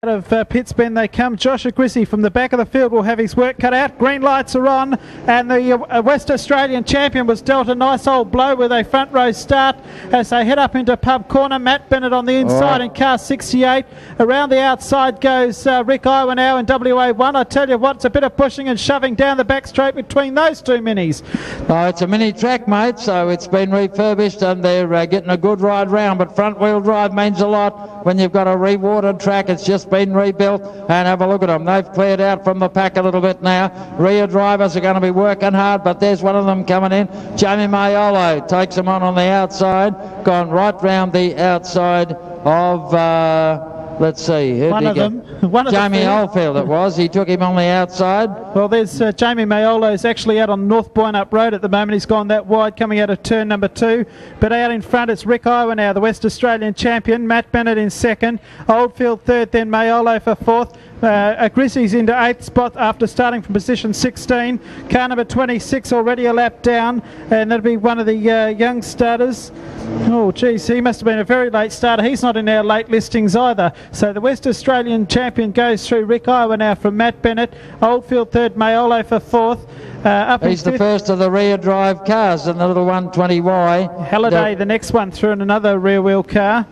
Out of Pitts Bend they come. Joshua Grissy from the back of the field will have his work cut out. Green lights are on, and the West Australian champion was dealt a nice old blow with a front row start as they head up into pub corner. Matt Bennett on the inside in car 68. Around the outside goes Rick Iwanow in WA1. I tell you what, it's a bit of pushing and shoving down the back straight between those two minis. It's a mini track, mate, so it's been refurbished and they're getting a good ride round, but front wheel drive means a lot when you've got a rewarded track. It's just been rebuilt, and have a look at them. They've cleared out from the pack a little bit now. Rear drivers are going to be working hard, but there's one of them coming in. Jamie Mayolo takes him on the outside, gone right round the outside of let's see, one of them. Jamie Oldfield it was. He took him on the outside. Well, there's Jamie Mayolo is actually out on North Boynup Road at the moment. He's gone that wide coming out of turn number 2. But out in front it's Rick Iwanow, the West Australian champion. Matt Bennett in second. Oldfield third, then Mayolo for fourth. Grissy's into 8th spot after starting from position 16. Car number 26 already a lap down, and that'll be one of the young starters. Oh geez, he must have been a very late starter. He's not in our late listings either. So the West Australian champion goes through. Rick Iwanow from Matt Bennett. Oldfield third, Mayolo for fourth. He's the first of the rear drive cars in the little 120Y. Halliday the next one through in another rear wheel car.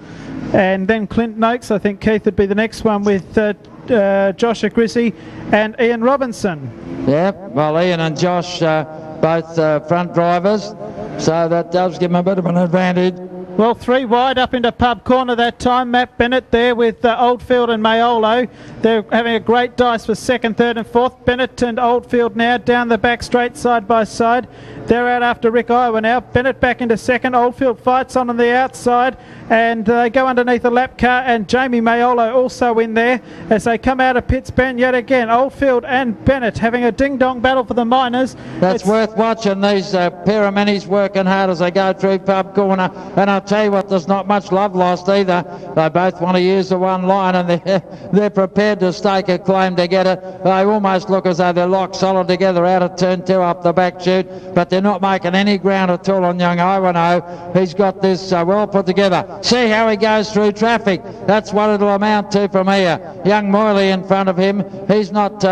And then Clint Noakes, I think Keith would be the next one with Joshua Grissy and Ian Robinson. Yeah, well, Ian and Josh both front drivers, so that does give them a bit of an advantage. Well, 3 wide up into pub corner that time. Matt Bennett there with Oldfield and Mayolo. They're having a great dice for second, third and fourth. Bennett and Oldfield now down the back straight side by side. They're out after Rick Iwanow. Bennett back into second. Oldfield fights on the outside, and they go underneath the lap car, and Jamie Mayolo also in there as they come out of Pitts Bend yet again. Oldfield and Bennett having a ding-dong battle for the minors. That's worth watching. These pair of minis working hard as they go through pub corner, and I'll tell you what, there's not much love lost either. They both want to use the one line, and they're prepared to stake a claim to get it. They almost look as though they're locked solid together out of turn 2 up the back chute, but they're not making any ground at all on young Iwanow. He's got this well put together. See how he goes through traffic. That's what it'll amount to from here. Young Moyley in front of him. He's not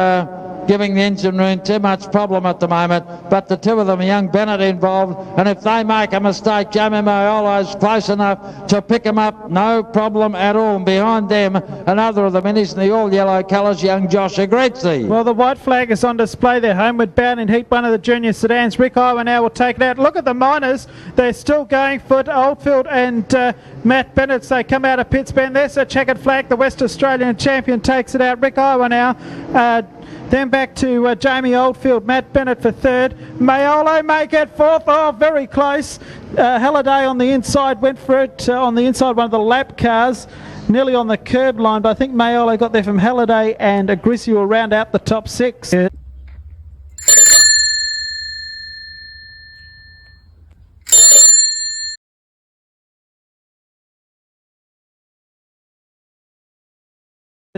giving the engine room too much problem at the moment, but the two of them, young Bennett involved, and if they make a mistake, Jamie Mayolo's close enough to pick him up, no problem at all. And behind them, another of the minis in the all yellow colours, young Joshua Grissy. Well, the white flag is on display there, homeward bound in heat 1 of the junior sedans. Rick Iwanow will take it out. Look at the minors, they're still going for Oldfield and Matt Bennett. They come out of Pitts Bend. There's a checkered flag. The West Australian champion takes it out. Rick Iwanow. Then back to Jamie Oldfield, Matt Bennett for third. Mayolo may get fourth. Oh, very close. Halliday on the inside went for it on the inside one of the lap cars, nearly on the curb line, but I think Mayolo got there from Halliday, and Grissy will round out the top 6.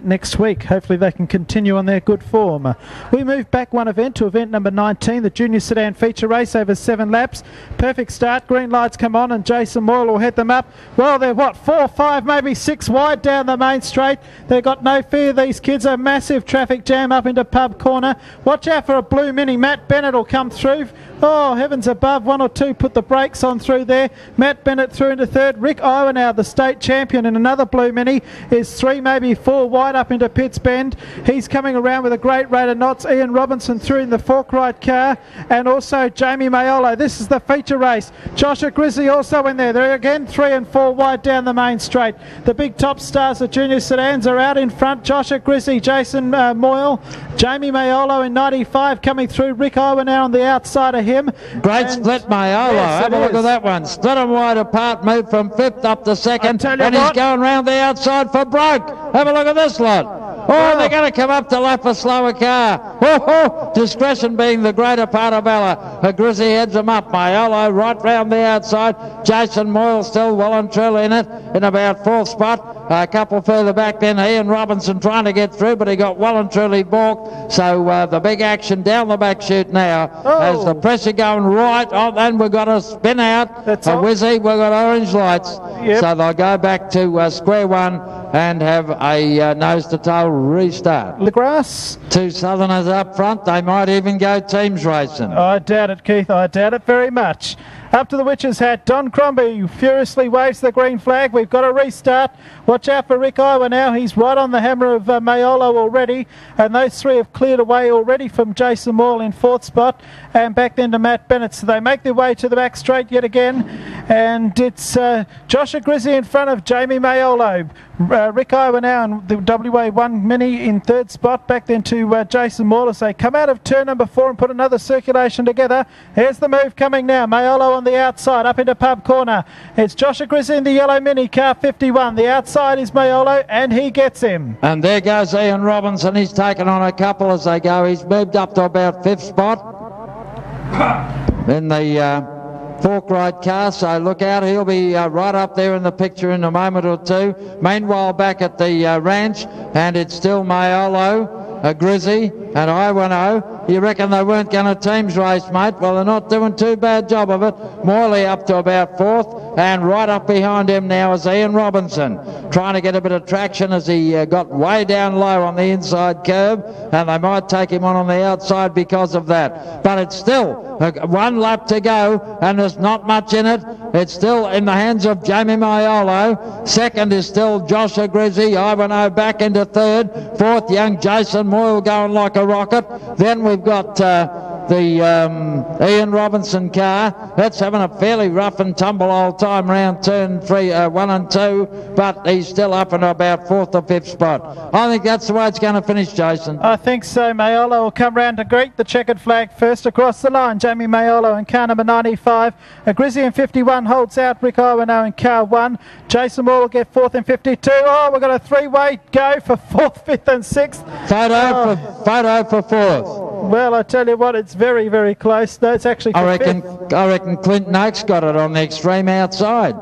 Next week. Hopefully they can continue on their good form. We move back one event to event number 19, the junior sedan feature race over 7 laps. Perfect start, green lights come on, and Jason Moyle will head them up. Well, they're 4, 5, maybe 6 wide down the main straight. They've got no fear, these kids. A massive traffic jam up into pub corner. Watch out for a blue mini. Matt Bennett will come through. Oh, heavens above, 1 or 2 put the brakes on through there. Matt Bennett through into third. Rick Iwanow, the state champion, in another blue mini, is 3, maybe 4 wide up into Pitts Bend. He's coming around with a great rate of knots. Ian Robinson through in the Forkright car, and also Jamie Mayolo. This is the feature race. Joshua Grissy also in there. They're again 3 and 4 wide down the main straight. The big top stars of junior sedans are out in front. Joshua Grissy, Jason Moyle, Jamie Mayolo in 95 coming through. Rick Iwanow on the outside of him. Great split, Mayolo. Yes, have a look at that one. Split them wide apart, moved from 5th up to 2nd, and he's going round the outside for broke. Have a look at this lot. Oh, they're going to come up to lap a slower car. Oh, discretion being the greater part of valour. Grissy heads them up. Mayolo right round the outside. Jason Moyle still well and truly in it, in about 4th spot. A couple further back then, Ian Robinson trying to get through, but he got well and truly balked. So the big action down the back chute now as the pressure going right on, and we've got a spin out. That's a whizzy, we've got orange lights. So they'll go back to square one and have a nose-to-tail restart. The grass. 2 Southerners up front. They might even go teams racing. I doubt it, Keith. I doubt it very much. Up to the Witch's Hat. Don Crombie furiously waves the green flag. We've got a restart. Watch out for Rick Iowa now. He's right on the hammer of Mayolo already. And those three have cleared away already from Jason Moyle in 4th spot. And back then to Matt Bennett. So they make their way to the back straight yet again. And it's Joshua Grizzly in front of Jamie Mayolo. Rick Iowa now in the WA1 Mini in 3rd spot. Back then to Jason Moyle as they come out of turn number 4 and put another circulation together. Here's the move coming now. Mayolo on the outside up into pub corner. It's Joshua Grizzly in the yellow Mini, car 51. The outside is Mayolo and he gets him. And there goes Ian Robinson. He's taken on a couple as they go. He's moved up to about 5th spot in the Fork-Ride car, so look out, he'll be right up there in the picture in a moment or two. Meanwhile, back at the ranch, and it's still Mayolo, a Grizzy, and Iwano. You reckon they weren't going to teams race, mate? Well, they're not doing too bad job of it. Morley up to about 4th, and right up behind him now is Ian Robinson, trying to get a bit of traction as he got way down low on the inside curve, and they might take him on the outside because of that. But it's still 1 lap to go, and there's not much in it. It's still in the hands of Jamie Mayolo. 2nd is still Joshua Grizzy. Iwano back into 3rd. 4th, young Jason Moyle going like a rocket. Then we've got the Ian Robinson car. That's having a fairly rough and tumble old time round turn 1 and 2, but he's still up in about 4th or 5th spot. I think that's the way it's going to finish, Jason. I think so. Mayolo will come round to greet the checkered flag first across the line. Jamie Mayolo in car number 95. A Grizzly in 51 holds out Rick Iwano in car 1. Jason Moore will get 4th in 52. Oh, we've got a 3-way go for 4th, 5th and 6th. Photo for 4th. Well, I tell you what, it's very, very close. No, it's actually I reckon Clint Noakes got it on the extreme outside.